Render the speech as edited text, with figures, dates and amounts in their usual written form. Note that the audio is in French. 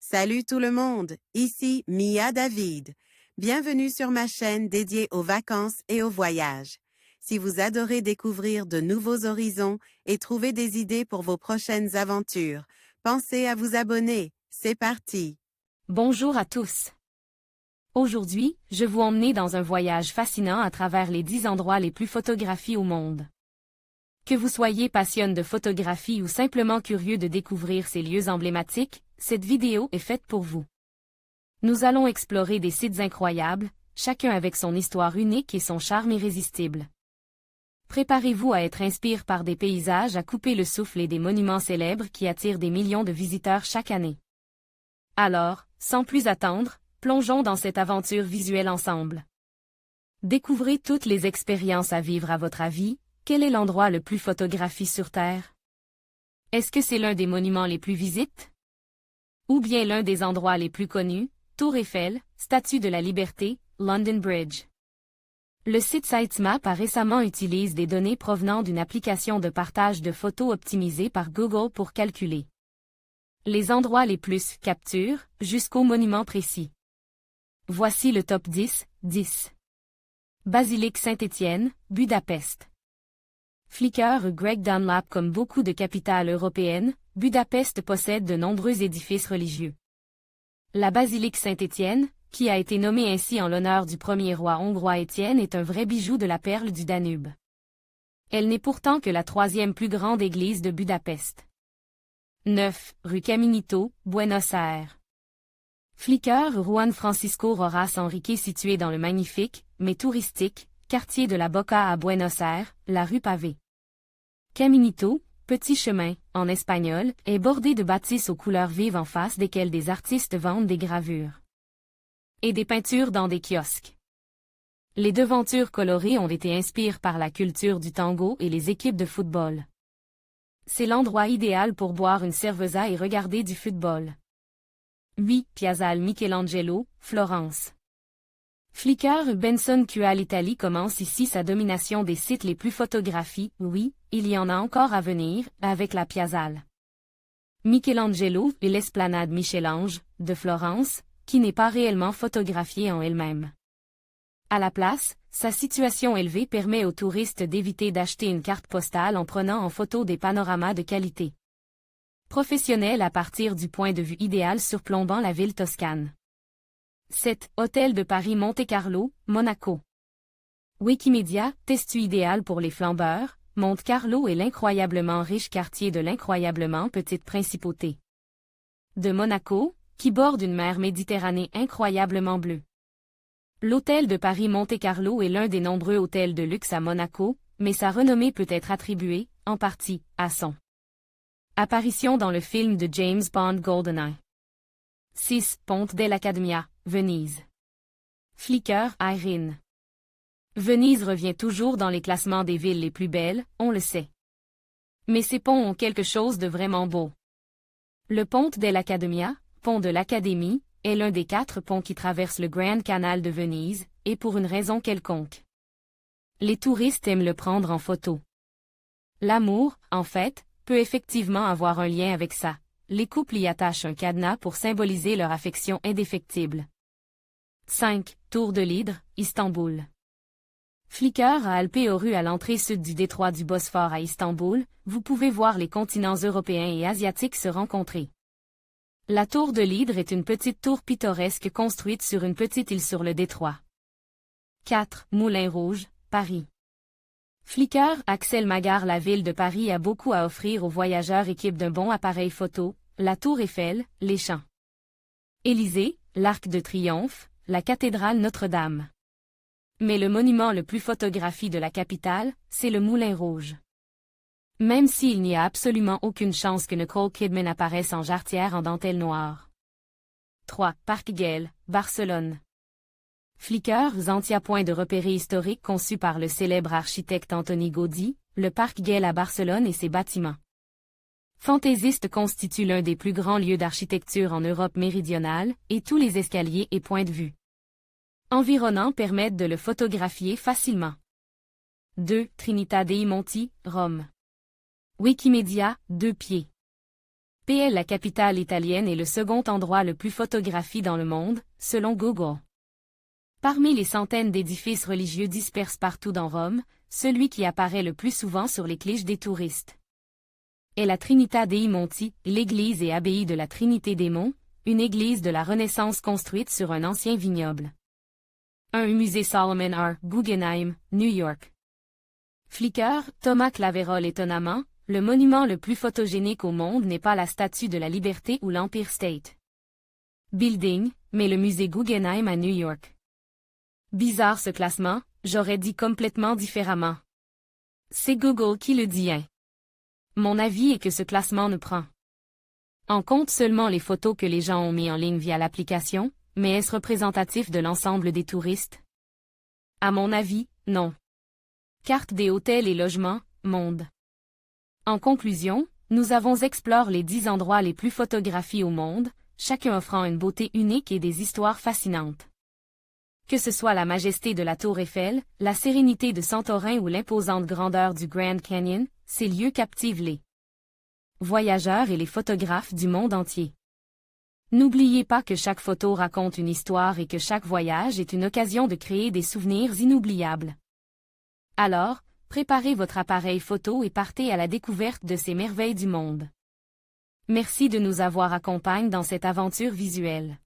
Salut tout le monde, ici Mia David. Bienvenue sur ma chaîne dédiée aux vacances et aux voyages. Si vous adorez découvrir de nouveaux horizons et trouver des idées pour vos prochaines aventures, pensez à vous abonner. C'est parti! Bonjour à tous. Aujourd'hui, je vous emmène dans un voyage fascinant à travers les 10 endroits les plus photographiés au monde. Que vous soyez passionné de photographie ou simplement curieux de découvrir ces lieux emblématiques, cette vidéo est faite pour vous. Nous allons explorer des sites incroyables, chacun avec son histoire unique et son charme irrésistible. Préparez-vous à être inspiré par des paysages à couper le souffle et des monuments célèbres qui attirent des millions de visiteurs chaque année. Alors, sans plus attendre, plongeons dans cette aventure visuelle ensemble. Découvrez toutes les expériences à vivre à votre avis. Quel est l'endroit le plus photographié sur Terre? Est-ce que c'est l'un des monuments les plus visités? Ou bien l'un des endroits les plus connus, Tour Eiffel, Statue de la Liberté, London Bridge? Le site Sitemap a récemment utilisé des données provenant d'une application de partage de photos optimisée par Google pour calculer les endroits les plus capturés, jusqu'aux monuments précis. Voici le top 10. Basilique Saint-Étienne, Budapest. Flickr Greg Dunlap. Comme beaucoup de capitales européennes, Budapest possède de nombreux édifices religieux. La basilique Saint-Étienne, qui a été nommée ainsi en l'honneur du premier roi hongrois Étienne, est un vrai bijou de la perle du Danube. Elle n'est pourtant que la 3e plus grande église de Budapest. 9. Rue Caminito, Buenos Aires. Flickr Juan Francisco Rojas Enrique. Situé dans le magnifique, mais touristique, quartier de la Boca à Buenos Aires, la rue pavée Caminito, petit chemin, en espagnol, est bordé de bâtisses aux couleurs vives en face desquelles des artistes vendent des gravures et des peintures dans des kiosques. Les devantures colorées ont été inspirées par la culture du tango et les équipes de football. C'est l'endroit idéal pour boire une cerveza et regarder du football. 8. Piazzale Michelangelo, Florence. Flickr Benson QA. L'Italie commence ici sa domination des sites les plus photographiés. Oui, il y en a encore à venir, avec la Piazzale Michelangelo et l'esplanade Michel-Ange, de Florence, qui n'est pas réellement photographiée en elle-même. À la place, sa situation élevée permet aux touristes d'éviter d'acheter une carte postale en prenant en photo des panoramas de qualité professionnelle à partir du point de vue idéal surplombant la ville toscane. 7. Hôtel de Paris Monte-Carlo, Monaco. Wikimedia, testu idéal pour les flambeurs, Monte-Carlo est l'incroyablement riche quartier de l'incroyablement petite principauté de Monaco, qui borde une mer Méditerranée incroyablement bleue. L'hôtel de Paris Monte-Carlo est l'un des nombreux hôtels de luxe à Monaco, mais sa renommée peut être attribuée, en partie, à son apparition dans le film de James Bond GoldenEye. 6. Ponte dell'Accademia, Venise. Flickr Irene. Venise revient toujours dans les classements des villes les plus belles, on le sait. Mais ces ponts ont quelque chose de vraiment beau. Le Ponte dell'Accademia, pont de l'Académie, est l'un des 4 ponts qui traversent le Grand Canal de Venise, et pour une raison quelconque. Les touristes aiment le prendre en photo. L'amour, en fait, peut effectivement avoir un lien avec ça. Les couples y attachent un cadenas pour symboliser leur affection indéfectible. 5. Tour de l'Hydre, Istanbul. Flickr a Alpé aux rues à l'entrée sud du détroit du Bosphore à Istanbul, vous pouvez voir les continents européens et asiatiques se rencontrer. La tour de l'Hydre est une petite tour pittoresque construite sur une petite île sur le détroit. 4. Moulin Rouge, Paris. Flickr Axel Magar. La ville de Paris a beaucoup à offrir aux voyageurs équipés d'un bon appareil photo, la Tour Eiffel, les Champs Élysées, l'Arc de Triomphe, la cathédrale Notre-Dame. Mais le monument le plus photographié de la capitale, c'est le Moulin Rouge. Même s'il n'y a absolument aucune chance que Nicole Kidman apparaisse en jarretière en dentelle noire. 3. Parc Güell, Barcelone. Flickr Zantia. Point de repéré historique conçu par le célèbre architecte Antoni Gaudí, le Parc Güell à Barcelone et ses bâtiments fantaisistes constituent l'un des plus grands lieux d'architecture en Europe méridionale, et tous les escaliers et points de vue environnants permettent de le photographier facilement. 2. Trinità dei Monti, Rome. Wikimedia, 2 pieds. PL. La capitale italienne est le second endroit le plus photographié dans le monde, selon Google. Parmi les centaines d'édifices religieux disperses partout dans Rome, celui qui apparaît le plus souvent sur les cliches des touristes est la Trinità dei Monti, l'église et abbaye de la Trinité des Monts, une église de la Renaissance construite sur un ancien vignoble. Un musée Solomon R. Guggenheim, New York. Flickr, Thomas Claverol. Étonnamment, le monument le plus photogénique au monde n'est pas la Statue de la Liberté ou l'Empire State Building, mais le musée Guggenheim à New York. Bizarre ce classement, j'aurais dit complètement différemment. C'est Google qui le dit, hein. Mon avis est que ce classement ne prend en compte seulement les photos que les gens ont mis en ligne via l'application, mais est-ce représentatif de l'ensemble des touristes? À mon avis, non. Carte des hôtels et logements, monde. En conclusion, nous avons exploré les 10 endroits les plus photographiés au monde, chacun offrant une beauté unique et des histoires fascinantes. Que ce soit la majesté de la Tour Eiffel, la sérénité de Santorin ou l'imposante grandeur du Grand Canyon, ces lieux captivent les voyageurs et les photographes du monde entier. N'oubliez pas que chaque photo raconte une histoire et que chaque voyage est une occasion de créer des souvenirs inoubliables. Alors, préparez votre appareil photo et partez à la découverte de ces merveilles du monde. Merci de nous avoir accompagnés dans cette aventure visuelle.